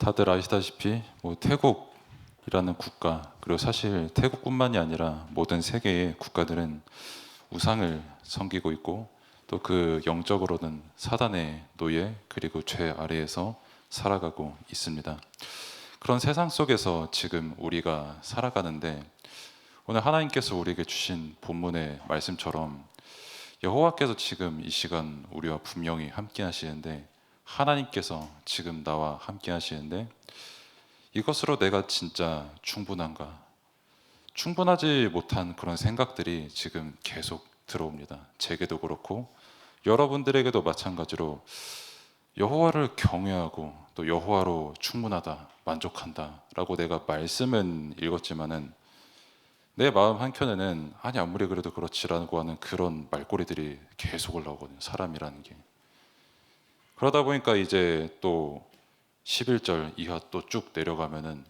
다들 아시다시피 태국이라는 국가, 그리고 사실 태국뿐만이 아니라 모든 세계의 국가들은 우상을 섬기고 있고, 또 그 영적으로는 사단의 노예 그리고 죄 아래에서 살아가고 있습니다. 그런 세상 속에서 지금 우리가 살아가는데, 오늘 하나님께서 우리에게 주신 본문의 말씀처럼 여호와께서 지금 이 시간 우리와 분명히 함께 하시는데, 하나님께서 지금 나와 함께 하시는데, 이것으로 내가 진짜 충분한가? 충분하지 못한 그런 생각들이 지금 계속 들어옵니다. 제게도 그렇고 여러분들에게도 마찬가지로 여호와를 경외하고 또 여호와로 충분하다, 만족한다 라고 내가 말씀은 읽었지만은 내 마음 한켠에는 아니 아무리 그래도 그렇지라고 하는 그런 말꼬리들이 계속 올라오거든요. 사람이라는 게. 그러다 보니까 이제 또 11절 이하 또 쭉 내려가면은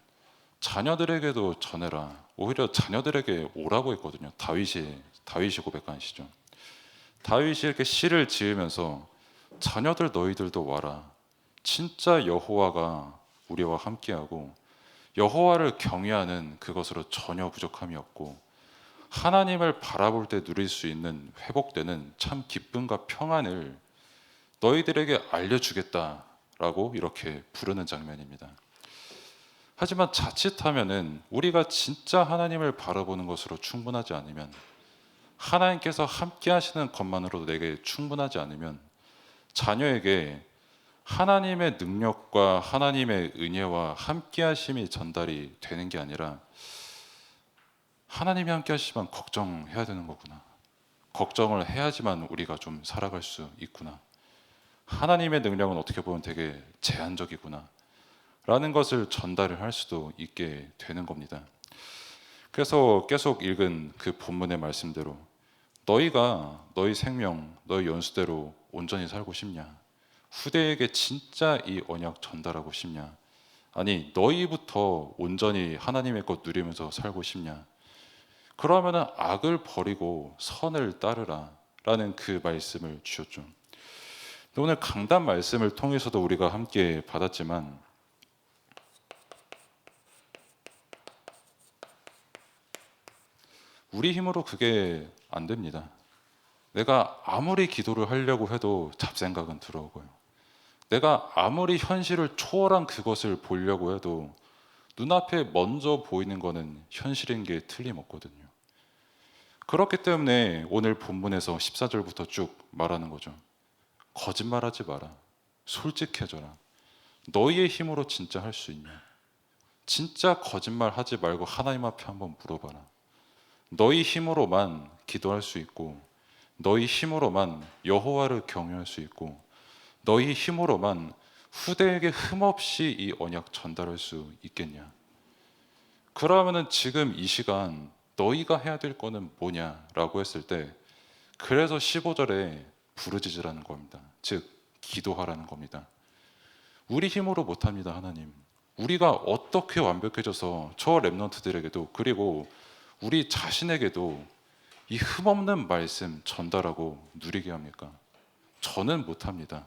자녀들에게도 전해라. 오히려 자녀들에게 오라고 했거든요. 다윗이 고백한 시죠. 다윗이 이렇게 시를 지으면서 자녀들 너희들도 와라. 진짜 여호와가 우리와 함께하고 여호와를 경외하는 그것으로 전혀 부족함이 없고 하나님을 바라볼 때 누릴 수 있는 회복되는 참 기쁨과 평안을 너희들에게 알려주겠다라고 이렇게 부르는 장면입니다. 하지만 자칫하면은 우리가 진짜 하나님을 바라보는 것으로 충분하지 않으면, 하나님께서 함께 하시는 것만으로도 내게 충분하지 않으면 자녀에게 하나님의 능력과 하나님의 은혜와 함께 하심이 전달이 되는 게 아니라 하나님이 함께 하시지만 걱정해야 되는 거구나. 걱정을 해야지만 우리가 좀 살아갈 수 있구나. 하나님의 능력은 어떻게 보면 되게 제한적이구나 라는 것을 전달을 할 수도 있게 되는 겁니다. 그래서 계속 읽은 그 본문의 말씀대로 너희가 너희 생명, 너희 연수대로 온전히 살고 싶냐? 후대에게 진짜 이 언약 전달하고 싶냐? 아니 너희부터 온전히 하나님의 것 누리면서 살고 싶냐? 그러면은 악을 버리고 선을 따르라 라는 그 말씀을 주셨죠. 오늘 강단 말씀을 통해서도 우리가 함께 받았지만 우리 힘으로 그게 안 됩니다. 내가 아무리 기도를 하려고 해도 잡생각은 들어오고요. 내가 아무리 현실을 초월한 그것을 보려고 해도 눈앞에 먼저 보이는 거는 현실인 게 틀림없거든요. 그렇기 때문에 오늘 본문에서 14절부터 쭉 말하는 거죠. 거짓말하지 마라. 솔직해져라. 너희의 힘으로 진짜 할 수 있냐? 진짜 거짓말하지 말고 하나님 앞에 한번 물어봐라. 너희 힘으로만 기도할 수 있고, 너희 힘으로만 여호와를 경외할 수 있고, 너희 힘으로만 후대에게 흠없이 이 언약 전달할 수 있겠냐? 그러면은 지금 이 시간 너희가 해야 될 거는 뭐냐라고 했을 때, 그래서 15절에 부르짖으라는 겁니다. 즉 기도하라는 겁니다. 우리 힘으로 못합니다. 하나님, 우리가 어떻게 완벽해져서 저 렘넌트들에게도, 그리고 우리 자신에게도 이 흠없는 말씀 전달하고 누리게 합니까? 저는 못합니다.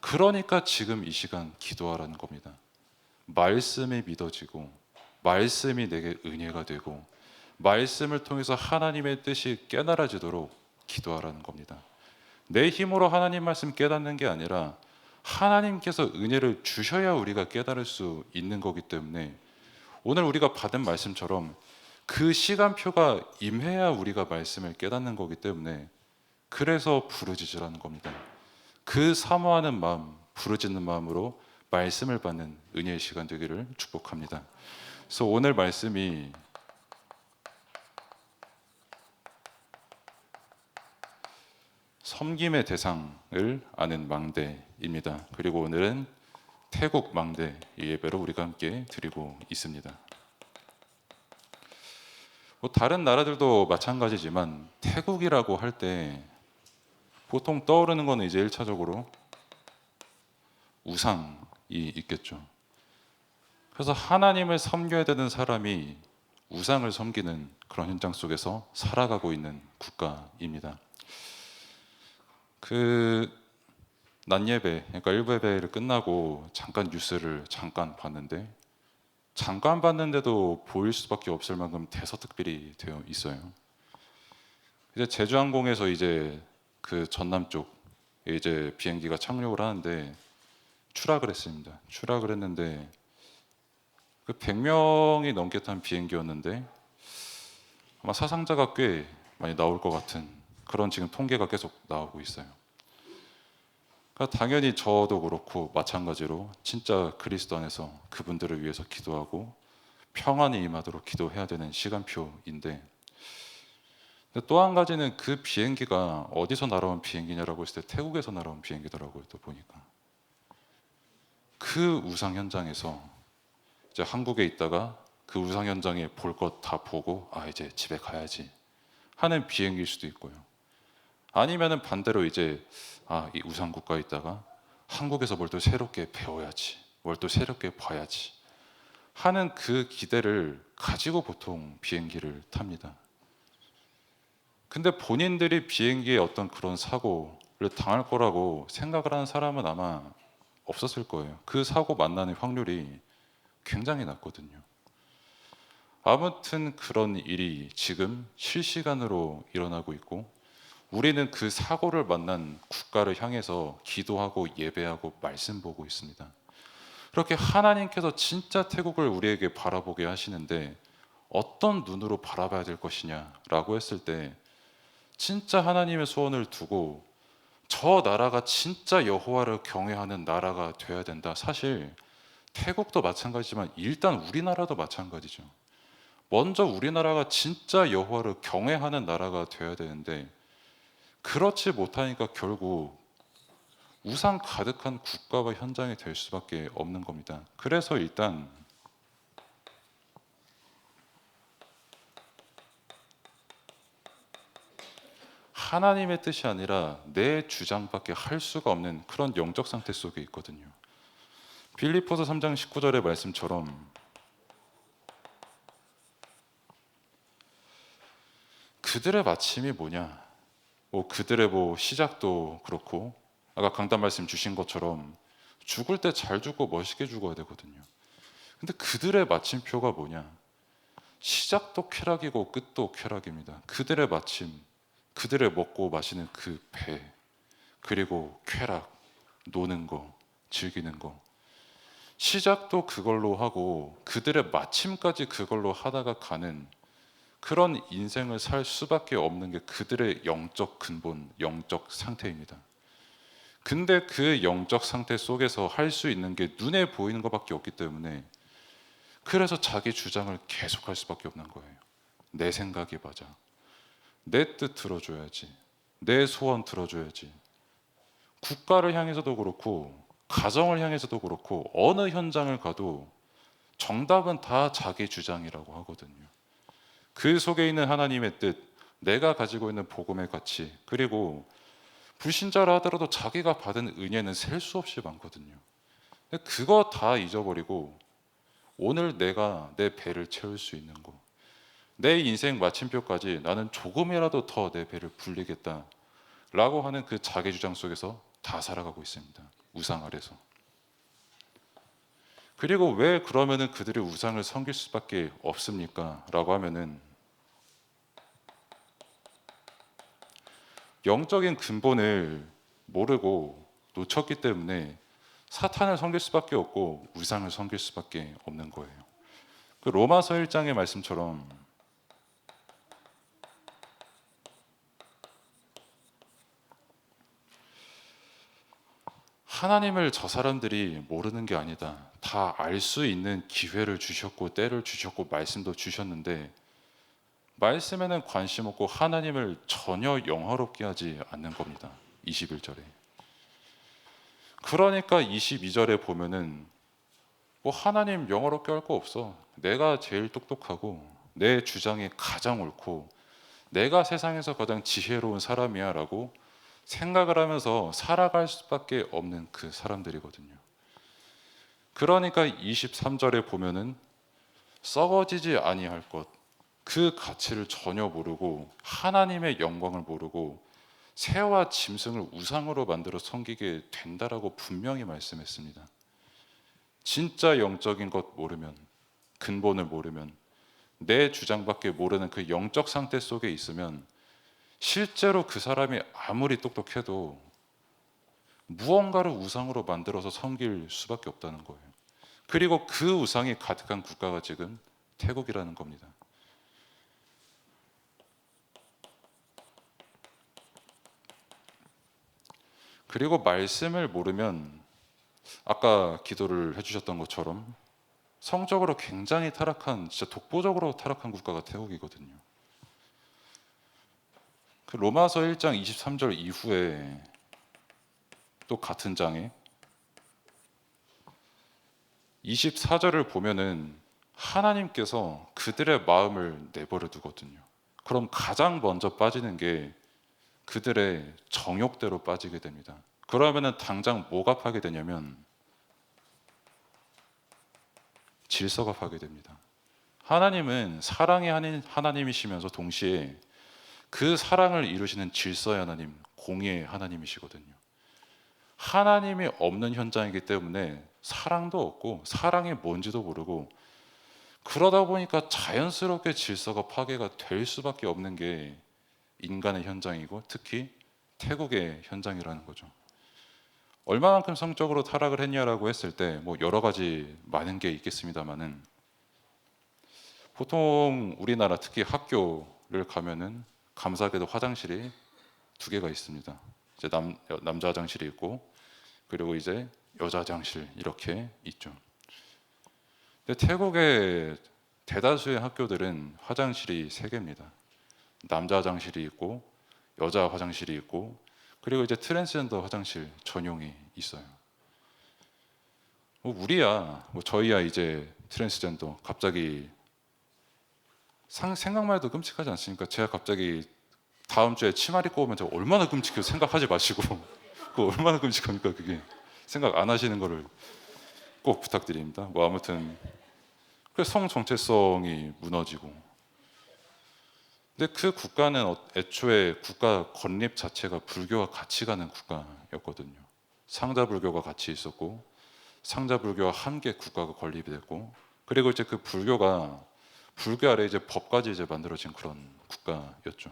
그러니까 지금 이 시간 기도하라는 겁니다. 말씀이 믿어지고, 말씀이 내게 은혜가 되고, 말씀을 통해서 하나님의 뜻이 깨달아지도록 기도하라는 겁니다. 내 힘으로 하나님 말씀 깨닫는 게 아니라 하나님께서 은혜를 주셔야 우리가 깨달을 수 있는 거기 때문에, 오늘 우리가 받은 말씀처럼 그 시간표가 임해야 우리가 말씀을 깨닫는 거기 때문에, 그래서 부르짖으라는 겁니다. 그 사모하는 마음, 부르짖는 마음으로 말씀을 받는 은혜의 시간 되기를 축복합니다. 그래서 오늘 말씀이 섬김의 대상을 아는 망대입니다. 그리고 오늘은 태국 망대 예배로 우리가 함께 드리고 있습니다. 다른 나라들도 마찬가지지만 태국이라고 할 때 보통 떠오르는 거는 이제 1차적으로 우상이 있겠죠. 그래서 하나님을 섬겨야 되는 사람이 우상을 섬기는 그런 현장 속에서 살아가고 있는 국가입니다. 낮 예배, 그러니까 일부 예배를 끝나고 잠깐 뉴스를 잠깐 봤는데 잠깐 봤는데도 보일 수밖에 없을 만큼 대서특필이 되어 있어요. 이제 제주항공에서 이제 그 전남 쪽에 이제 비행기가 착륙을 하는데 추락을 했습니다. 추락을 했는데 그 100명이 넘게 탄 비행기였는데 아마 사상자가 꽤 많이 나올 것 같은 그런 지금 통계가 계속 나오고 있어요. 그러니까 당연히 저도 그렇고 마찬가지로 진짜 그리스도 안에서 그분들을 위해서 기도하고 평안이 임하도록 기도해야 되는 시간표인데 또 한 가지는 그 비행기가 어디서 날아온 비행기냐라고 했을 때 태국에서 날아온 비행기더라고요. 또 보니까 그 우상 현장에서 이제 한국에 있다가 그 우상 현장에 볼 것 다 보고 아 이제 집에 가야지 하는 비행기일 수도 있고요. 아니면은 반대로 이제 아 이 우상 국가에 있다가 한국에서 뭘 또 새롭게 배워야지, 뭘 또 새롭게 봐야지 하는 그 기대를 가지고 보통 비행기를 탑니다. 근데 본인들이 비행기에 어떤 그런 사고를 당할 거라고 생각을 하는 사람은 아마 없었을 거예요. 그 사고 만나는 확률이 굉장히 낮거든요. 아무튼 그런 일이 지금 실시간으로 일어나고 있고 우리는 그 사고를 만난 국가를 향해서 기도하고 예배하고 말씀 보고 있습니다. 그렇게 하나님께서 진짜 태국을 우리에게 바라보게 하시는데 어떤 눈으로 바라봐야 될 것이냐라고 했을 때 진짜 하나님의 소원을 두고 저 나라가 진짜 여호와를 경외하는 나라가 돼야 된다. 사실 태국도 마찬가지지만 일단 우리나라도 마찬가지죠. 먼저 우리나라가 진짜 여호와를 경외하는 나라가 돼야 되는데 그렇지 못하니까 결국 우상 가득한 국가와 현장이 될 수밖에 없는 겁니다. 그래서 일단 하나님의 뜻이 아니라 내 주장밖에 할 수가 없는 그런 영적 상태 속에 있거든요. 빌립보서 3장 19절의 말씀처럼 그들의 마침이 뭐냐? 뭐 그들의 뭐 시작도 그렇고 아까 강단 말씀 주신 것처럼 죽을 때 잘 죽고 멋있게 죽어야 되거든요. 근데 그들의 마침표가 뭐냐? 시작도 쾌락이고 끝도 쾌락입니다. 그들의 마침, 그들의 먹고 마시는 그 배, 그리고 쾌락, 노는 거, 즐기는 거. 시작도 그걸로 하고 그들의 마침까지 그걸로 하다가 가는 그런 인생을 살 수밖에 없는 게 그들의 영적 근본, 영적 상태입니다. 근데 그 영적 상태 속에서 할 수 있는 게 눈에 보이는 것밖에 없기 때문에 그래서 자기 주장을 계속할 수밖에 없는 거예요. 내 생각이 맞아. 내 뜻 들어줘야지. 내 소원 들어줘야지. 국가를 향해서도 그렇고 가정을 향해서도 그렇고 어느 현장을 가도 정답은 다 자기 주장이라고 하거든요. 그 속에 있는 하나님의 뜻, 내가 가지고 있는 복음의 가치, 그리고 불신자라 하더라도 자기가 받은 은혜는 셀 수 없이 많거든요. 근데 그거 다 잊어버리고 오늘 내가 내 배를 채울 수 있는 거, 내 인생 마침표까지 나는 조금이라도 더 내 배를 불리겠다라고 하는 그 자기 주장 속에서 다 살아가고 있습니다. 우상 아래서. 그리고 왜 그러면은 그들이 우상을 섬길 수밖에 없습니까? 라고 하면은 영적인 근본을 모르고 놓쳤기 때문에 사탄을 섬길 수밖에 없고 우상을 섬길 수밖에 없는 거예요. 그 로마서 1장의 말씀처럼 하나님을 저 사람들이 모르는 게 아니다. 다 알 수 있는 기회를 주셨고 때를 주셨고 말씀도 주셨는데 말씀에는 관심 없고 하나님을 전혀 영화롭게 하지 않는 겁니다. 21절에. 그러니까 22절에 보면은 뭐 하나님 영화롭게 할 거 없어. 내가 제일 똑똑하고 내 주장이 가장 옳고 내가 세상에서 가장 지혜로운 사람이야 라고 생각을 하면서 살아갈 수밖에 없는 그 사람들이거든요. 그러니까 23절에 보면은 썩어지지 아니할 것, 그 가치를 전혀 모르고 하나님의 영광을 모르고 새와 짐승을 우상으로 만들어 섬기게 된다라고 분명히 말씀했습니다. 진짜 영적인 것 모르면, 근본을 모르면, 내 주장밖에 모르는 그 영적 상태 속에 있으면 실제로 그 사람이 아무리 똑똑해도 무언가를 우상으로 만들어서 섬길 수밖에 없다는 거예요. 그리고 그 우상이 가득한 국가가 지금 태국이라는 겁니다. 그리고 말씀을 모르면 아까 기도를 해주셨던 것처럼 성적으로 굉장히 타락한, 진짜 독보적으로 타락한 국가가 태국이거든요. 그 로마서 1장 23절 이후에 또 같은 장에 24절을 보면은 하나님께서 그들의 마음을 내버려 두거든요. 그럼 가장 먼저 빠지는 게 그들의 정욕대로 빠지게 됩니다. 그러면은 당장 뭐가 파괴되냐면 질서가 파괴됩니다. 하나님은 사랑의 하나님이시면서 동시에 그 사랑을 이루시는 질서의 하나님, 공의의 하나님이시거든요. 하나님이 없는 현장이기 때문에 사랑도 없고 사랑이 뭔지도 모르고, 그러다 보니까 자연스럽게 질서가 파괴가 될 수밖에 없는 게 인간의 현장이고 특히 태국의 현장이라는 거죠. 얼마만큼 성적으로 타락을 했냐라고 했을 때 뭐 여러 가지 많은 게 있겠습니다만은, 보통 우리나라 특히 학교를 가면은 감사하게도 화장실이 두 개가 있습니다. 이제 남자 화장실이 있고 그리고 이제 여자 화장실 이렇게 있죠. 근데 태국의 대다수의 학교들은 화장실이 세 개입니다. 남자 화장실이 있고 여자 화장실이 있고 그리고 이제 트랜스젠더 화장실 전용이 있어요. 뭐 우리야, 뭐 저희야 이제 트랜스젠더 갑자기 생각만 해도 끔찍하지 않습니까? 제가 갑자기 다음 주에 치마 입고 오면 제가 얼마나 끔찍해요. 생각하지 마시고 그거 얼마나 끔찍합니까? 그게 생각 안 하시는 거를 꼭 부탁드립니다. 뭐 아무튼 성 정체성이 무너지고, 근데 그 국가는 애초에 국가 건립 자체가 불교가 같이 가는 국가였거든요. 상자 불교가 같이 있었고 상자 불교와 함께 국가가 건립이 됐고, 그리고 이제 그 불교가 불교 아래 이제 법까지 이제 만들어진 그런 국가였죠.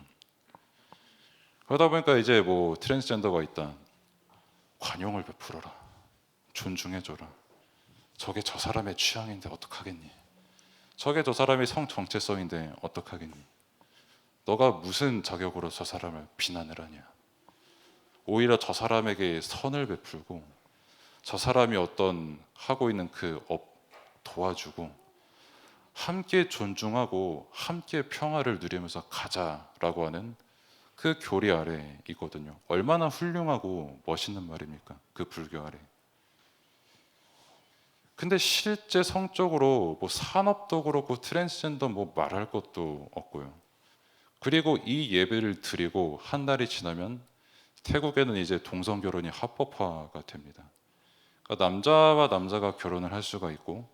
그러다 보니까 이제 뭐 트랜스젠더가 있다, 관용을 베풀어라, 존중해줘라. 저게 저 사람의 취향인데 어떡하겠니? 저게 저 사람의 성 정체성인데 어떡하겠니? 너가 무슨 자격으로 저 사람을 비난을 하냐? 오히려 저 사람에게 선을 베풀고 저 사람이 어떤 하고 있는 그 업 도와주고 함께 존중하고 함께 평화를 누리면서 가자라고 하는 그 교리 아래 있거든요. 얼마나 훌륭하고 멋있는 말입니까? 그 불교 아래. 근데 실제 성적으로 뭐 산업도 그렇고 트랜스젠더 뭐 말할 것도 없고요. 그리고 이 예배를 드리고 한 달이 지나면 태국에는 이제 동성 결혼이 합법화가 됩니다. 그러니까 남자와 남자가 결혼을 할 수가 있고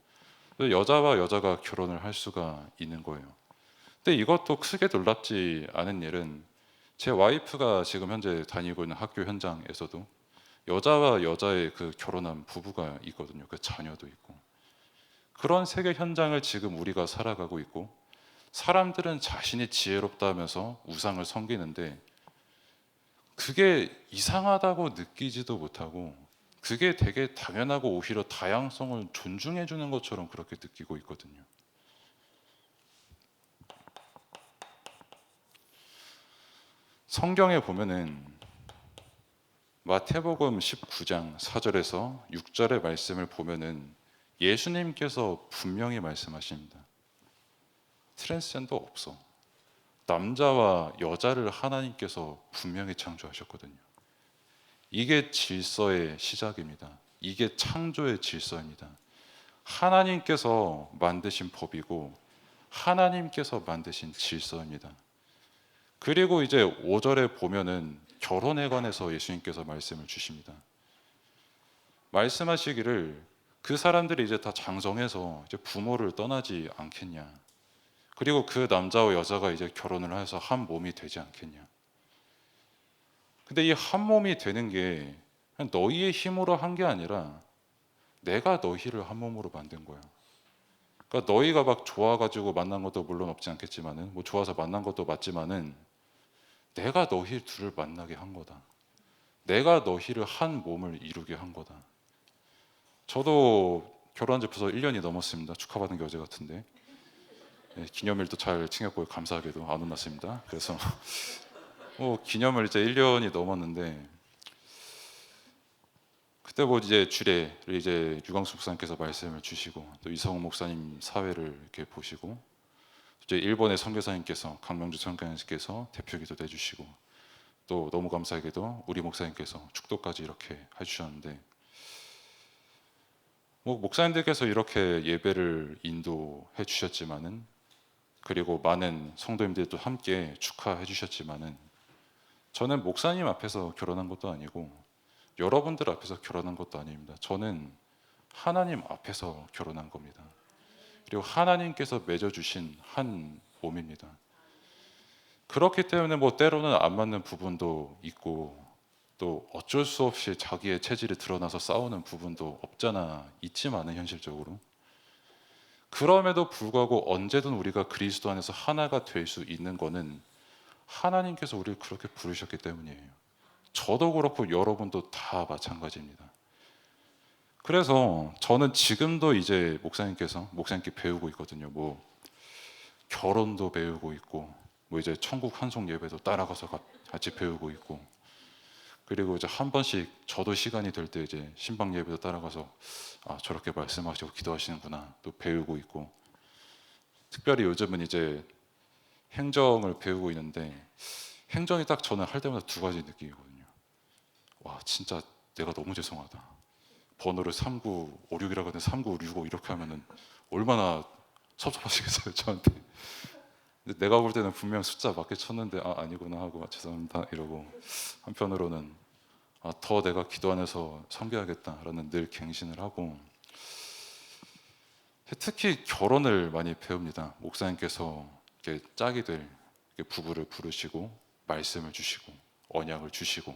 또 여자와 여자가 결혼을 할 수가 있는 거예요. 근데 이것도 크게 놀랍지 않은 일은 제 와이프가 지금 현재 다니고 있는 학교 현장에서도 여자와 여자의 그 결혼한 부부가 있거든요. 그 자녀도 있고. 그런 세계 현장을 지금 우리가 살아가고 있고, 사람들은 자신이 지혜롭다 하면서 우상을 섬기는데 그게 이상하다고 느끼지도 못하고 그게 되게 당연하고 오히려 다양성을 존중해 주는 것처럼 그렇게 느끼고 있거든요. 성경에 보면은 마태복음 19장 4절에서 6절의 말씀을 보면은 예수님께서 분명히 말씀하십니다. 트랜스젠더 없어. 남자와 여자를 하나님께서 분명히 창조하셨거든요. 이게 질서의 시작입니다. 이게 창조의 질서입니다. 하나님께서 만드신 법이고 하나님께서 만드신 질서입니다. 그리고 이제 5절에 보면은 결혼에 관해서 예수님께서 말씀을 주십니다. 말씀하시기를 그 사람들이 이제 다 장성해서 이제 부모를 떠나지 않겠냐. 그리고 그 남자와 여자가 이제 결혼을 해서 한 몸이 되지 않겠냐. 근데 이 한 몸이 되는 게 그냥 너희의 힘으로 한 게 아니라 내가 너희를 한 몸으로 만든 거야. 그러니까 너희가 막 좋아가지고 만난 것도 물론 없지 않겠지만은, 뭐 좋아서 만난 것도 맞지만은, 내가 너희 둘을 만나게 한 거다. 내가 너희를 한 몸을 이루게 한 거다. 저도 결혼한 지 벌써 1년이 넘었습니다. 축하받은 게 어제 같은데. 네, 기념일도 잘 챙겼고 감사하게도 안 혼났습니다. 그래서 기념일 이제 1년이 넘었는데, 그때 뭐 이제 주례를 이제 유광수 목사님께서 말씀을 주시고, 또 이성훈 목사님 사회를 이렇게 보시고, 이제 일본의 선교사님께서, 강명주 선교사님께서 대표기도 해주시고, 또 너무 감사하게도 우리 목사님께서 축도까지 이렇게 해주셨는데, 뭐 목사님들께서 이렇게 예배를 인도해 주셨지만은, 그리고 많은 성도님들도 함께 축하해 주셨지만은, 저는 목사님 앞에서 결혼한 것도 아니고 여러분들 앞에서 결혼한 것도 아닙니다. 저는 하나님 앞에서 결혼한 겁니다. 그리고 하나님께서 맺어주신 한 몸입니다. 그렇기 때문에 뭐 때로는 안 맞는 부분도 있고, 또 어쩔 수 없이 자기의 체질이 드러나서 싸우는 부분도 없잖아 있지만은, 현실적으로 그럼에도 불구하고 언제든 우리가 그리스도 안에서 하나가 될 수 있는 거는 하나님께서 우리를 그렇게 부르셨기 때문이에요. 저도 그렇고 여러분도 다 마찬가지입니다. 그래서 저는 지금도 이제 목사님께 배우고 있거든요. 뭐 결혼도 배우고 있고, 뭐 이제 천국 한송 예배도 따라가서 같이 배우고 있고, 그리고 이제 한 번씩 저도 시간이 될 때 이제 신방 예배도 따라가서 저렇게 말씀하시고 기도하시는구나 또 배우고 있고, 특별히 요즘은 이제 행정을 배우고 있는데, 행정이 딱 저는 할 때마다 두 가지 느끼거든요. 와, 진짜 내가 너무 죄송하다. 번호를 3956이라고 하는데 3965 이렇게 하면은 얼마나 섭섭하시겠어요 저한테. 근데 내가 볼 때는 분명 숫자 맞게 쳤는데 아니구나 하고 죄송합니다 이러고, 한편으로는 더 내가 기도 안에서 섬겨야겠다라는 늘 갱신을 하고, 특히 결혼을 많이 배웁니다. 목사님께서 이렇게 짝이 될 이렇게 부부를 부르시고 말씀을 주시고 언약을 주시고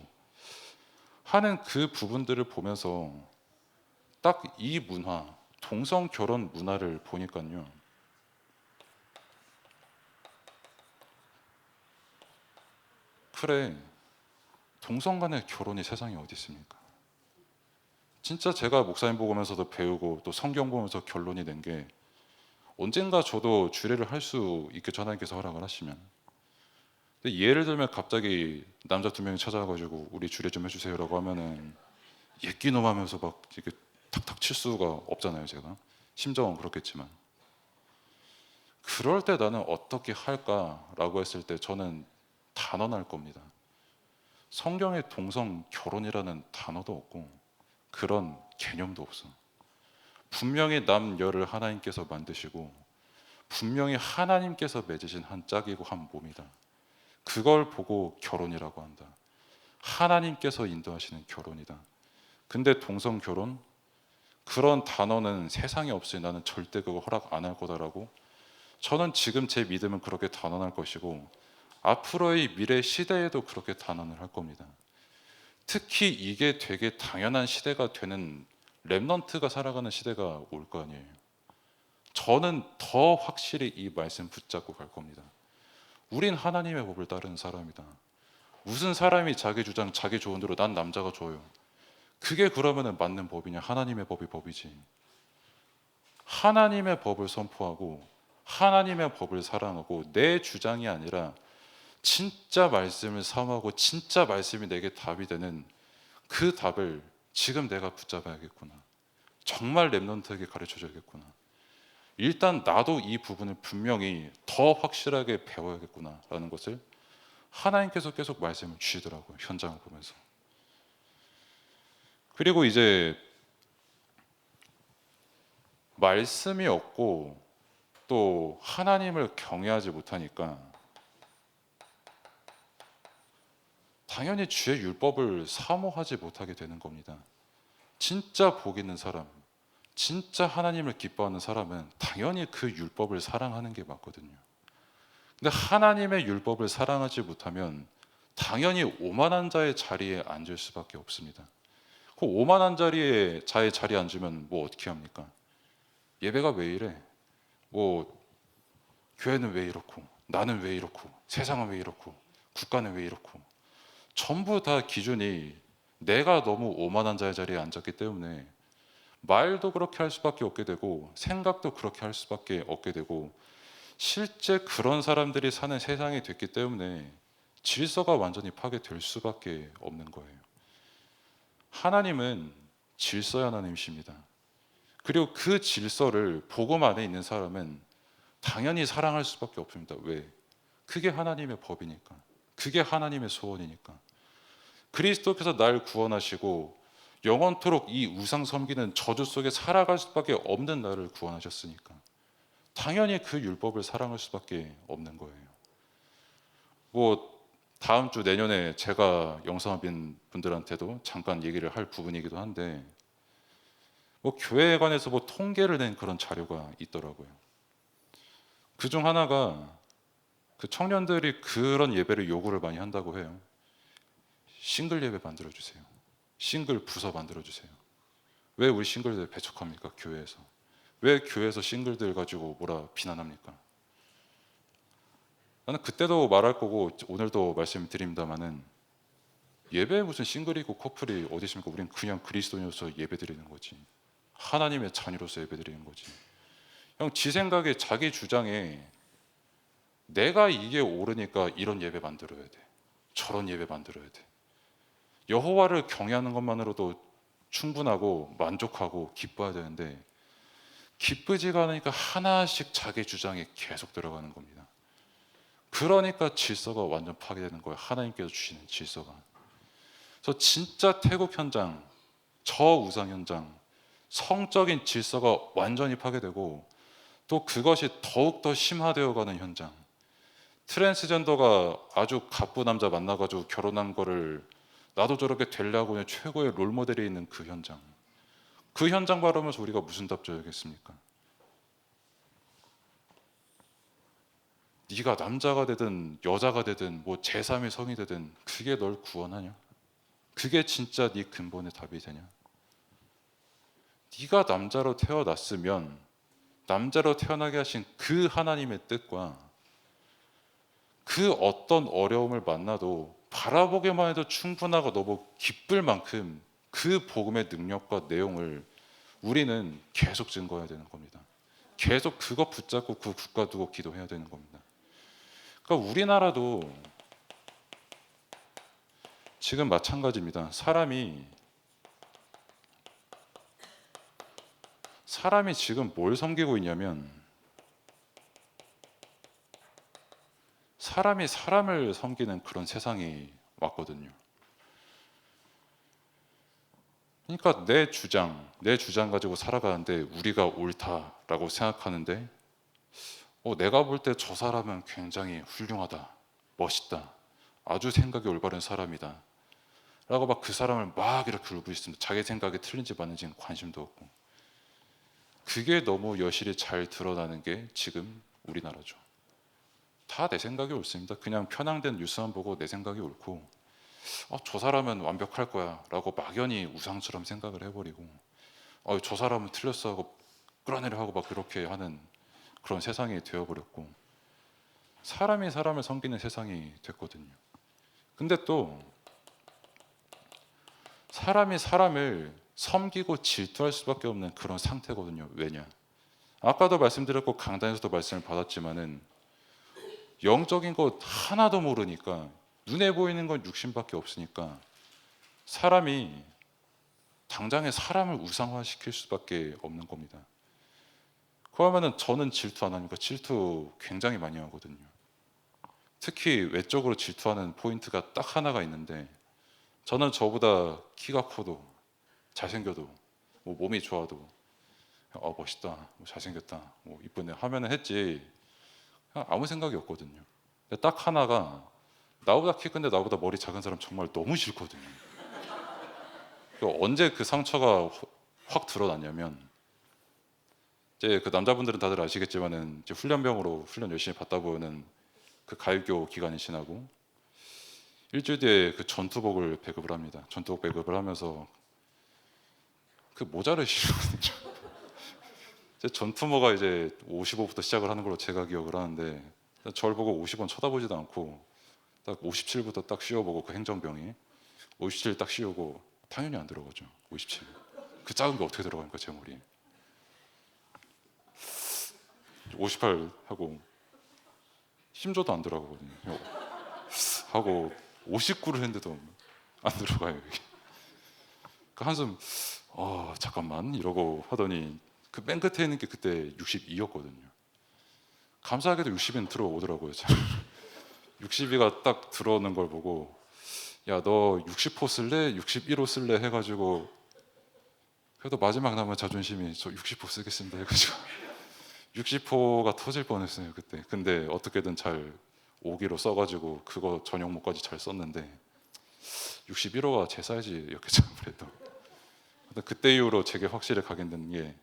하는 그 부분들을 보면서 딱 이 문화, 동성 결혼 문화를 보니까요, 그래, 동성 간의 결혼이 세상에 어디 있습니까? 진짜 제가 목사님 보면서도 배우고 또 성경 보면서 결론이 낸 게, 언젠가 저도 주례를 할 수 있게 하나님께서 허락을 하시면, 근데 예를 들면 갑자기 남자 두 명이 찾아와가지고 우리 주례 좀 해주세요라고 하면은 옛기놈 하면서 막 이렇게 탁탁 칠 수가 없잖아요. 제가 심정은 그렇겠지만, 그럴 때 나는 어떻게 할까라고 했을 때 저는 단언할 겁니다. 성경에 동성 결혼이라는 단어도 없고 그런 개념도 없어. 분명히 남녀를 하나님께서 만드시고 분명히 하나님께서 맺으신 한 짝이고 한 몸이다. 그걸 보고 결혼이라고 한다. 하나님께서 인도하시는 결혼이다. 근데 동성 결혼, 그런 단어는 세상에 없으니 나는 절대 그거 허락 안 할 거다라고, 저는 지금 제 믿음은 그렇게 단언할 것이고 앞으로의 미래 시대에도 그렇게 단언을 할 겁니다. 특히 이게 되게 당연한 시대가 되는, 렘넌트가 살아가는 시대가 올 거 아니에요. 저는 더 확실히 이 말씀 붙잡고 갈 겁니다. 우린 하나님의 법을 따르는 사람이다. 무슨 사람이 자기 주장, 자기 좋은 대로 난 남자가 좋아요, 그게 그러면은 맞는 법이냐? 하나님의 법이 법이지. 하나님의 법을 선포하고 하나님의 법을 사랑하고 내 주장이 아니라 진짜 말씀을 사모하고 진짜 말씀이 내게 답이 되는 그 답을 지금 내가 붙잡아야겠구나. 정말 렘넌트에게 가르쳐줘야겠구나. 일단 나도 이 부분을 분명히 더 확실하게 배워야겠구나라는 것을 하나님께서 계속 말씀을 주시더라고요. 현장을 보면서. 그리고 이제 말씀이 없고 또 하나님을 경외하지 못하니까 당연히 주의 율법을 사모하지 못하게 되는 겁니다. 진짜 복 있는 사람, 진짜 하나님을 기뻐하는 사람은 당연히 그 율법을 사랑하는 게 맞거든요. 근데 하나님의 율법을 사랑하지 못하면 당연히 오만한 자의 자리에 앉을 수밖에 없습니다. 그 오만한 자의 자리에 앉으면 뭐 어떻게 합니까? 예배가 왜 이래? 뭐 교회는 왜 이렇고, 나는 왜 이렇고, 세상은 왜 이렇고, 국가는 왜 이렇고, 전부 다 기준이 내가 너무 오만한 자의 자리에 앉았기 때문에 말도 그렇게 할 수밖에 없게 되고 생각도 그렇게 할 수밖에 없게 되고, 실제 그런 사람들이 사는 세상이 됐기 때문에 질서가 완전히 파괴될 수밖에 없는 거예요. 하나님은 질서의 하나님이십니다. 그리고 그 질서를 복음 안에 있는 사람은 당연히 사랑할 수밖에 없습니다. 왜? 그게 하나님의 법이니까. 그게 하나님의 소원이니까. 그리스도께서 날 구원하시고 영원토록 이 우상 섬기는 저주 속에 살아갈 수밖에 없는 나를 구원하셨으니까 당연히 그 율법을 사랑할 수밖에 없는 거예요. 뭐 다음 주 내년에 제가 영성합인 분들한테도 잠깐 얘기를 할 부분이기도 한데, 뭐 교회에 관해서 뭐 통계를 낸 그런 자료가 있더라고요. 그 중 하나가 그 청년들이 그런 예배를 요구를 많이 한다고 해요. 싱글 예배 만들어 주세요. 싱글 부서 만들어 주세요. 왜 우리 싱글들 배척합니까? 교회에서. 왜 교회에서 싱글들 가지고 뭐라 비난합니까? 나는 그때도 말할 거고 오늘도 말씀드립니다만은, 예배에 무슨 싱글이고 커플이 어디 있습니까? 우린 그냥 그리스도인으로서 예배드리는 거지. 하나님의 자녀로서 예배드리는 거지. 형, 지 생각에 자기 주장에 내가 이게 옳으니까 이런 예배 만들어야 돼. 저런 예배 만들어야 돼. 여호와를 경외하는 것만으로도 충분하고 만족하고 기뻐야 되는데 기쁘지가 않으니까 하나씩 자기 주장에 계속 들어가는 겁니다. 그러니까 질서가 완전 파괴되는 거예요. 하나님께서 주시는 질서가. 그래서 진짜 태국 현장, 저 우상 현장, 성적인 질서가 완전히 파괴되고 또 그것이 더욱더 심화되어가는 현장. 트랜스젠더가 아주 갑부 남자 만나가지고 결혼한 거를 나도 저렇게 되려고 하는 최고의 롤모델이 있는 그 현장. 그 현장 바라면서 우리가 무슨 답 줘야겠습니까? 네가 남자가 되든 여자가 되든 뭐 제3의 성이 되든 그게 널 구원하냐? 그게 진짜 네 근본의 답이 되냐? 네가 남자로 태어났으면 남자로 태어나게 하신 그 하나님의 뜻과 그 어떤 어려움을 만나도 바라보기만 해도 충분하고 너무 기쁠 만큼 그 복음의 능력과 내용을 우리는 계속 증거해야 되는 겁니다. 계속 그거 붙잡고 그 국가 두고 기도해야 되는 겁니다. 그러니까 우리나라도 지금 마찬가지입니다. 사람이 지금 뭘 섬기고 있냐면 사람이 사람을 섬기는 그런 세상이 왔거든요. 그러니까 내 주장 가지고 살아가는데 우리가 옳다라고 생각하는데, 내가 볼 때 저 사람은 굉장히 훌륭하다, 멋있다, 아주 생각이 올바른 사람이다 라고 막 그 사람을 막 이렇게 울고 있습니다. 자기 생각이 틀린지 맞는지는 관심도 없고. 그게 너무 여실히 잘 드러나는 게 지금 우리나라죠. 다 내 생각이 옳습니다. 그냥 편향된 뉴스만 보고 내 생각이 옳고, 저 사람은 완벽할 거야 라고 막연히 우상처럼 생각을 해버리고, 저 사람은 틀렸어 하고 끌어내려 하고 막 그렇게 하는 그런 세상이 되어버렸고, 사람이 사람을 섬기는 세상이 됐거든요. 근데 또 사람이 사람을 섬기고 질투할 수밖에 없는 그런 상태거든요. 왜냐? 아까도 말씀드렸고 강단에서도 말씀을 받았지만은 영적인 것 하나도 모르니까, 눈에 보이는 건 육신밖에 없으니까 사람이 당장에 사람을 우상화시킬 수밖에 없는 겁니다. 그러면은 저는 질투 안 하니까 질투 굉장히 많이 하거든요. 특히 외적으로 질투하는 포인트가 딱 하나가 있는데, 저는 저보다 키가 커도 잘생겨도 뭐 몸이 좋아도 멋있다, 뭐 잘생겼다, 뭐 이쁘네 하면은 했지 그냥 아무 생각이 없거든요. 근데 딱 하나가, 나보다 키 큰데 나보다 머리 작은 사람 정말 너무 싫거든요. 언제 그 상처가 확 드러났냐면, 이제 그 남자분들은 다들 아시겠지만은 이제 훈련병으로 훈련 열심히 받다 보면은 그 가유교 기간이 지나고 일주일 뒤에 그 전투복을 배급을 합니다. 전투복 배급을 하면서 그 모자를 신거든요. 이제 전투모가 이제 55부터 시작을 하는 걸로 제가 기억을 하는데 저를 보고 50원 쳐다보지도 않고 딱 57부터 딱 씌워보고 그 행정병이 57 딱 씌우고 당연히 안 들어가죠. 57. 그 작은 게 어떻게 들어갑니까 제 머리에. 58 하고 힘줘도 안 들어가거든요. 하고 59를 했는데도 안 들어가요. 이게. 그 한숨 잠깐만 이러고 하더니 그 맨 끝에 있는 게 그때 62였거든요. 감사하게도 60은 들어오더라고요. 62가 딱 들어오는 걸 보고 야 너 60호 쓸래? 61호 쓸래? 해가지고 그래도 마지막 남은 자존심이 저 60호 쓰겠습니다 해가지고 60호가 터질 뻔했어요 그때. 근데 어떻게든 잘 5기로 써가지고 그거 전용모까지 잘 썼는데 61호가 제 사이즈였겠죠 아무래도. 근데 그때 이후로 제게 확실히 각인된 게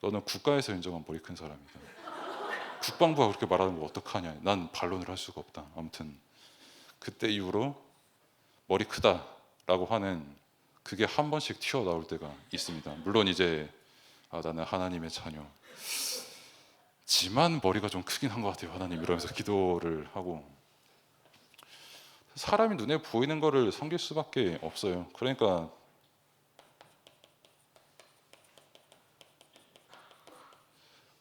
너는 국가에서 인정한 머리 큰 사람이다. 국방부가 그렇게 말하는 거 어떡하냐. 난 반론을 할 수가 없다. 아무튼 그때 이후로 머리 크다라고 하는 그게 한 번씩 튀어나올 때가 있습니다. 물론 이제 나는 하나님의 자녀 지만 머리가 좀 크긴 한 것 같아요. 하나님 이러면서 기도를 하고 사람이 눈에 보이는 거를 섬길 수밖에 없어요. 그러니까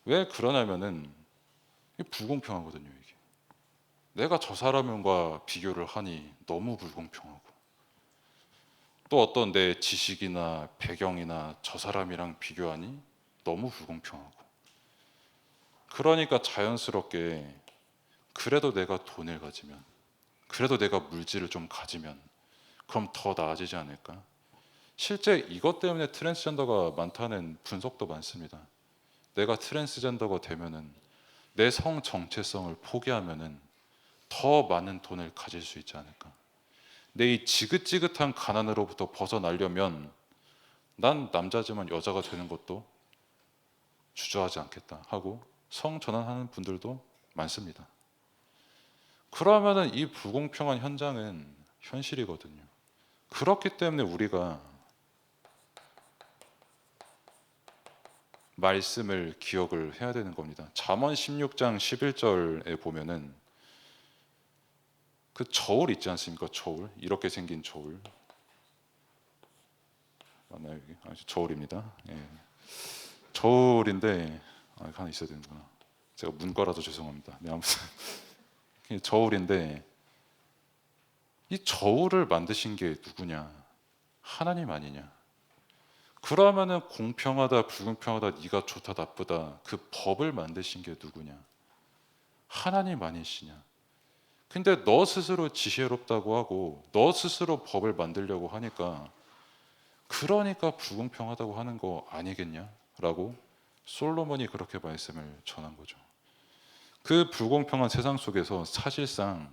왜 그러냐면은 이게 불공평하거든요. 이게 내가 저 사람과 비교를 하니 너무 불공평하고 또 어떤 내 지식이나 배경이나 저 사람이랑 비교하니 너무 불공평하고 그러니까 자연스럽게 그래도 내가 돈을 가지면 그래도 내가 물질을 좀 가지면 그럼 더 나아지지 않을까? 실제 이것 때문에 트랜스젠더가 많다는 분석도 많습니다. 내가 트랜스젠더가 되면은 내 성 정체성을 포기하면은 더 많은 돈을 가질 수 있지 않을까? 내 이 지긋지긋한 가난으로부터 벗어나려면 난 남자지만 여자가 되는 것도 주저하지 않겠다 하고 성 전환하는 분들도 많습니다. 그러면은 이 불공평한 현장은 현실이거든요. 그렇기 때문에 우리가 말씀을 기억을 해야 되는 겁니다. 잠언 16장 11절에 보면은 그 저울 있지 않습니까? 저울 이렇게 생긴 저울 맞나요? 여기 저울입니다. 예. 저울인데 하나 있어야 되는구나. 제가 문과라서 죄송합니다. 네, 아무튼 저울인데 이 저울을 만드신 게 누구냐? 하나님 아니냐? 그러면은 공평하다 불공평하다 네가 좋다 나쁘다 그 법을 만드신 게 누구냐? 하나님 아니시냐? 근데 너 스스로 지혜롭다고 하고 너 스스로 법을 만들려고 하니까 그러니까 불공평하다고 하는 거 아니겠냐? 라고 솔로몬이 그렇게 말씀을 전한 거죠. 그 불공평한 세상 속에서 사실상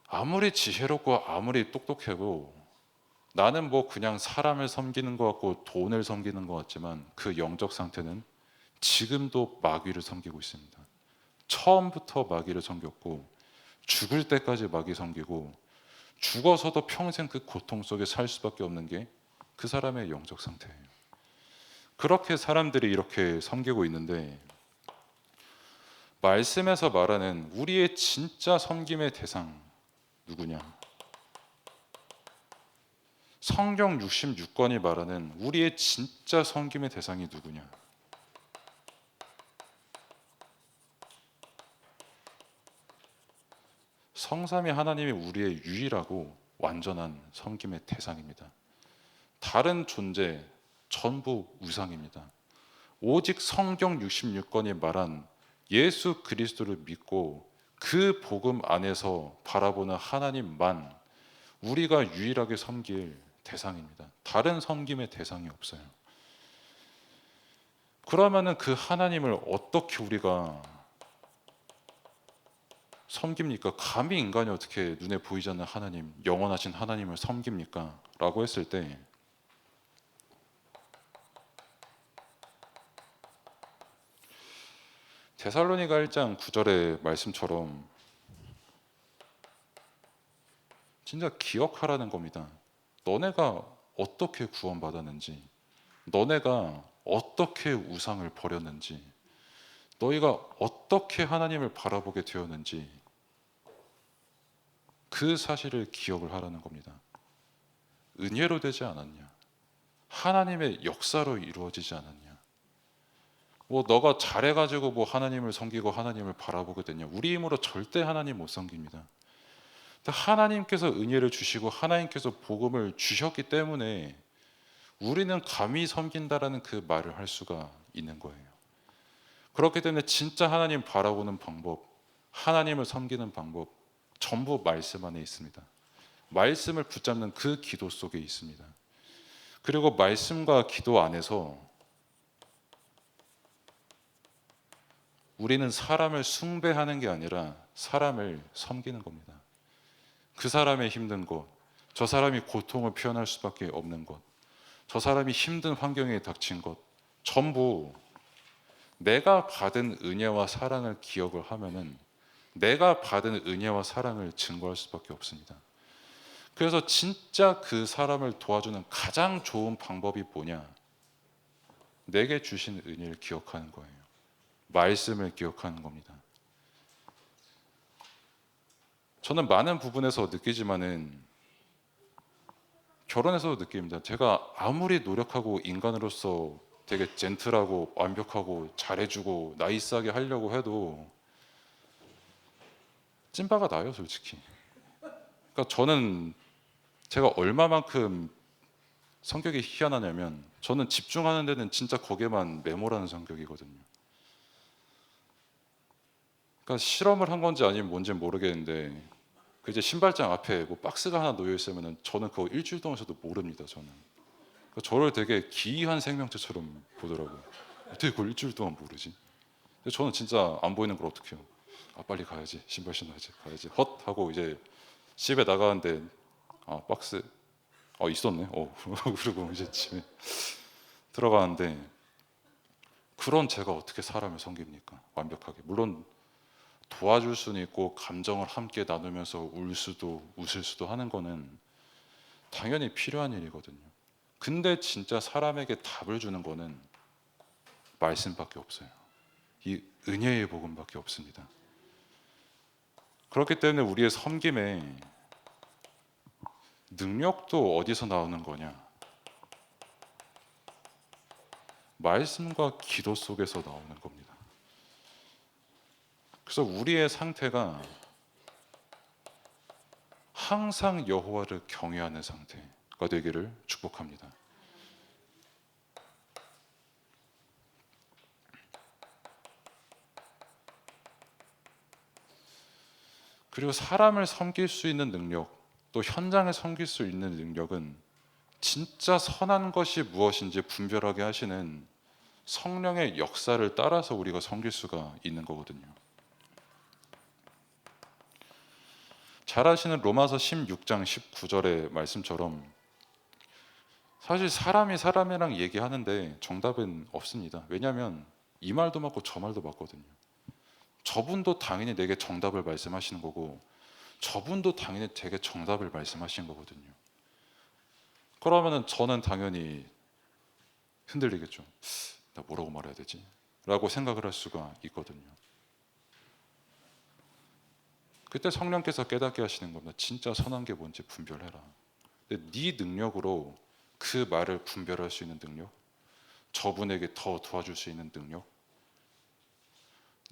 아무리 지혜롭고 아무리 똑똑하고 나는 뭐 그냥 사람을 섬기는 것 같고 돈을 섬기는 것 같지만 그 영적 상태는 지금도 마귀를 섬기고 있습니다. 처음부터 마귀를 섬겼고 죽을 때까지 마귀 섬기고 죽어서도 평생 그 고통 속에 살 수밖에 없는 게 그 사람의 영적 상태예요. 그렇게 사람들이 이렇게 섬기고 있는데 말씀에서 말하는 우리의 진짜 섬김의 대상 누구냐? 성경 66권이 말하는 우리의 진짜 섬김의 대상이 누구냐? 성삼위 하나님이 우리의 유일하고 완전한 섬김의 대상입니다. 다른 존재 전부 우상입니다. 오직 성경 66권이 말한 예수 그리스도를 믿고 그 복음 안에서 바라보는 하나님만 우리가 유일하게 섬길 대상입니다. 다른 섬김의 대상이 없어요. 그러면은 그 하나님을 어떻게 우리가 섬깁니까? 감히 인간이 어떻게 눈에 보이지 않는 하나님, 영원하신 하나님을 섬깁니까? 라고 했을 때 데살로니가 1장 9절의 말씀처럼 진짜 기억하라는 겁니다. 너네가 어떻게 구원받았는지, 너네가 어떻게 우상을 버렸는지, 너희가 어떻게 하나님을 바라보게 되었는지 그 사실을 기억을 하라는 겁니다. 은혜로 되지 않았냐? 하나님의 역사로 이루어지지 않았냐? 뭐 너가 잘해가지고 뭐 하나님을 섬기고 하나님을 바라보게 됐냐? 우리 힘으로 절대 하나님 못 섬깁니다. 하나님께서 은혜를 주시고 하나님께서 복음을 주셨기 때문에 우리는 감히 섬긴다라는 그 말을 할 수가 있는 거예요. 그렇기 때문에 진짜 하나님 바라보는 방법, 하나님을 섬기는 방법 전부 말씀 안에 있습니다. 말씀을 붙잡는 그 기도 속에 있습니다. 그리고 말씀과 기도 안에서 우리는 사람을 숭배하는 게 아니라 사람을 섬기는 겁니다. 그 사람의 힘든 것, 저 사람이 고통을 표현할 수밖에 없는 것, 저 사람이 힘든 환경에 닥친 것 전부 내가 받은 은혜와 사랑을 기억을 하면은 내가 받은 은혜와 사랑을 증거할 수밖에 없습니다. 그래서 진짜 그 사람을 도와주는 가장 좋은 방법이 뭐냐? 내게 주신 은혜를 기억하는 거예요. 말씀을 기억하는 겁니다. 저는 많은 부분에서 느끼지만은 결혼해서도 느낍니다. 제가 아무리 노력하고 인간으로서 되게 젠틀하고 완벽하고 잘해주고 나이스하게 하려고 해도 찐바가 나요, 솔직히. 그러니까 저는 제가 얼마만큼 성격이 희한하냐면 저는 집중하는 데는 진짜 거기에만 메모라는 성격이거든요. 그러니까 실험을 한 건지 아니면 뭔지 모르겠는데 그 이제 신발장 앞에 뭐 박스가 하나 놓여 있으면은 저는 그거 일주일 동안 저도 모릅니다. 저는 그러니까 저를 되게 기이한 생명체처럼 보더라고요. 어떻게 그걸 일주일 동안 모르지? 근데 저는 진짜 안 보이는 걸 어떻게 해요? 아 빨리 가야지, 신발 신어야지, 가야지 헛 하고 이제 집에 나가는데 아 박스 있었네. 그리고 이제 집에 들어가는데 그런 제가 어떻게 사람을 섬깁니까? 완벽하게. 물론 도와줄 수는 있고 감정을 함께 나누면서 울 수도 웃을 수도 하는 거는 당연히 필요한 일이거든요. 근데 진짜 사람에게 답을 주는 거는 말씀밖에 없어요. 이 은혜의 복음밖에 없습니다. 그렇기 때문에 우리의 섬김의 능력도 어디서 나오는 거냐? 말씀과 기도 속에서 나오는 겁니다. 그래서 우리의 상태가 항상 여호와를 경외하는 상태가 되기를 축복합니다. 그리고 사람을 섬길 수 있는 능력, 또 현장을 섬길 수 있는 능력은 진짜 선한 것이 무엇인지 분별하게 하시는 성령의 역사를 따라서 우리가 섬길 수가 있는 거거든요. 잘 아시는 로마서 16장 19절의 말씀처럼 사실 사람이 사람이랑 얘기하는데 정답은 없습니다. 왜냐하면 이 말도 맞고 저 말도 맞거든요. 저분도 당연히 내게 정답을 말씀하시는 거고 저분도 당연히 되게 정답을 말씀하신 거거든요. 그러면은 저는 당연히 흔들리겠죠. 나 뭐라고 말해야 되지? 라고 생각을 할 수가 있거든요. 그때 성령께서 깨닫게 하시는 겁니다. 진짜 선한 게 뭔지 분별해라. 근데 네 능력으로 그 말을 분별할 수 있는 능력, 저분에게 더 도와줄 수 있는 능력,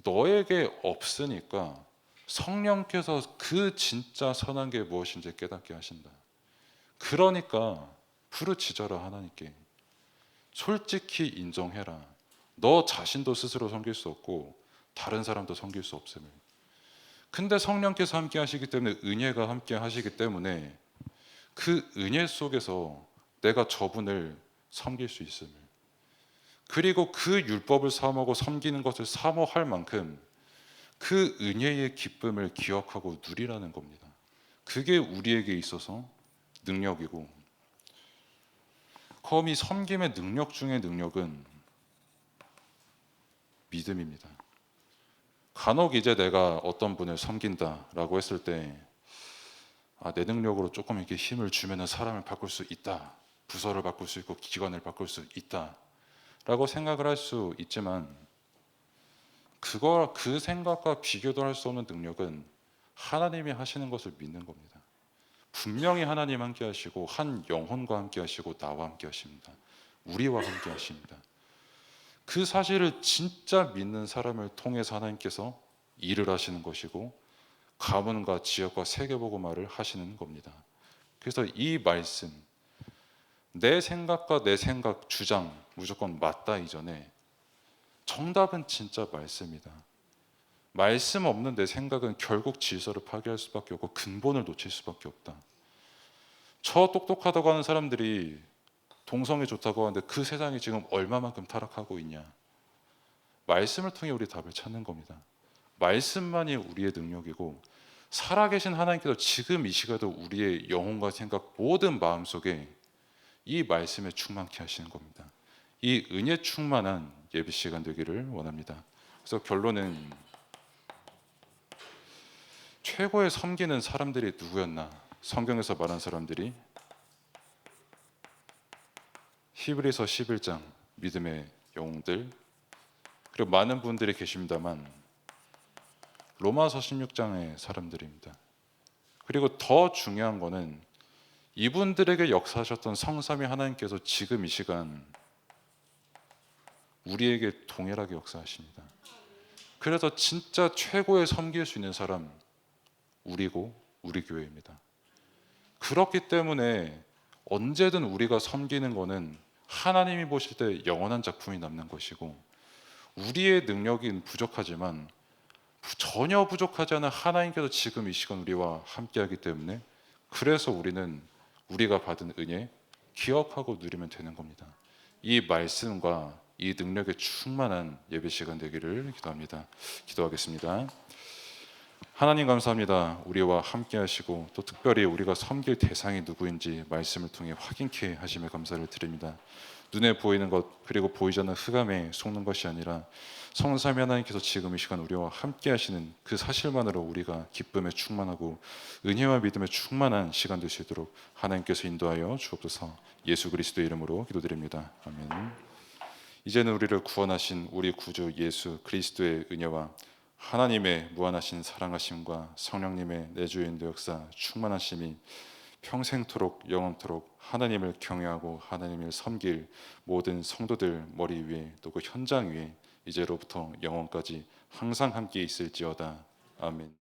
너에게 없으니까 성령께서 그 진짜 선한 게 무엇인지 깨닫게 하신다. 그러니까 부르짖어라 하나님께. 솔직히 인정해라. 너 자신도 스스로 섬길 수 없고 다른 사람도 섬길 수 없음을. 근데 성령께서 함께 하시기 때문에 은혜가 함께 하시기 때문에 그 은혜 속에서 내가 저분을 섬길 수 있음을. 그리고 그 율법을 사모하고 섬기는 것을 사모할 만큼 그 은혜의 기쁨을 기억하고 누리라는 겁니다. 그게 우리에게 있어서 능력이고, 이 섬김의 능력 중의 능력은 믿음입니다. 간혹 이제 내가 어떤 분을 섬긴다라고 했을 때 내 능력으로 조금 이렇게 힘을 주면은 사람을 바꿀 수 있다. 부서를 바꿀 수 있고 기관을 바꿀 수 있다라고 생각을 할 수 있지만 그 생각과 비교도 할 수 없는 능력은 하나님이 하시는 것을 믿는 겁니다. 분명히 하나님 함께 하시고 한 영혼과 함께 하시고 나와 함께 하십니다. 우리와 함께 하십니다. 그 사실을 진짜 믿는 사람을 통해서 하나님께서 일을 하시는 것이고 가문과 지역과 세계복음화를 하시는 겁니다. 그래서 이 말씀, 내 생각과 내 생각 주장 무조건 맞다 이전에 정답은 진짜 말씀이다. 말씀 없는 내 생각은 결국 질서를 파괴할 수밖에 없고 근본을 놓칠 수밖에 없다. 저 똑똑하다고 하는 사람들이 동성애 좋다고 하는데 그 세상이 지금 얼마만큼 타락하고 있냐. 말씀을 통해 우리 답을 찾는 겁니다. 말씀만이 우리의 능력이고 살아계신 하나님께서 지금 이 시간도 우리의 영혼과 생각 모든 마음속에 이 말씀에 충만케 하시는 겁니다. 이 은혜 충만한 예배 시간 되기를 원합니다. 그래서 결론은 최고의 섬기는 사람들이 누구였나? 성경에서 말한 사람들이 히브리서 11장 믿음의 영웅들, 그리고 많은 분들이 계십니다만 로마서 16장의 사람들입니다. 그리고 더 중요한 거는 이분들에게 역사하셨던 성삼위 하나님께서 지금 이 시간 우리에게 동일하게 역사하십니다. 그래서 진짜 최고의 섬길 수 있는 사람 우리고 우리 교회입니다. 그렇기 때문에 언제든 우리가 섬기는 거는 하나님이 보실 때 영원한 작품이 남는 것이고 우리의 능력이 부족하지만 전혀 부족하지 않은 하나님께서 지금 이 시간 우리와 함께하기 때문에 그래서 우리는 우리가 받은 은혜 기억하고 누리면 되는 겁니다. 이 말씀과 이 능력에 충만한 예배 시간 되기를 기도합니다. 기도하겠습니다. 하나님 감사합니다. 우리와 함께 하시고 또 특별히 우리가 섬길 대상이 누구인지 말씀을 통해 확인케 하심에 감사를 드립니다. 눈에 보이는 것 그리고 보이지 않는 흑암에 속는 것이 아니라 성삼위 하나님께서 지금 이 시간 우리와 함께 하시는 그 사실만으로 우리가 기쁨에 충만하고 은혜와 믿음에 충만한 시간 될 수 있도록 하나님께서 인도하여 주옵소서. 예수 그리스도의 이름으로 기도드립니다. 아멘. 이제는 우리를 구원하신 우리 구주 예수 그리스도의 은혜와 하나님의 무한하신 사랑하심과 성령님의 내주 인도 역사 충만하심이 평생토록 영원토록 하나님을 경외하고 하나님을 섬길 모든 성도들 머리 위에 또 그 현장 위에 이제로부터 영원까지 항상 함께 있을지어다. 아멘.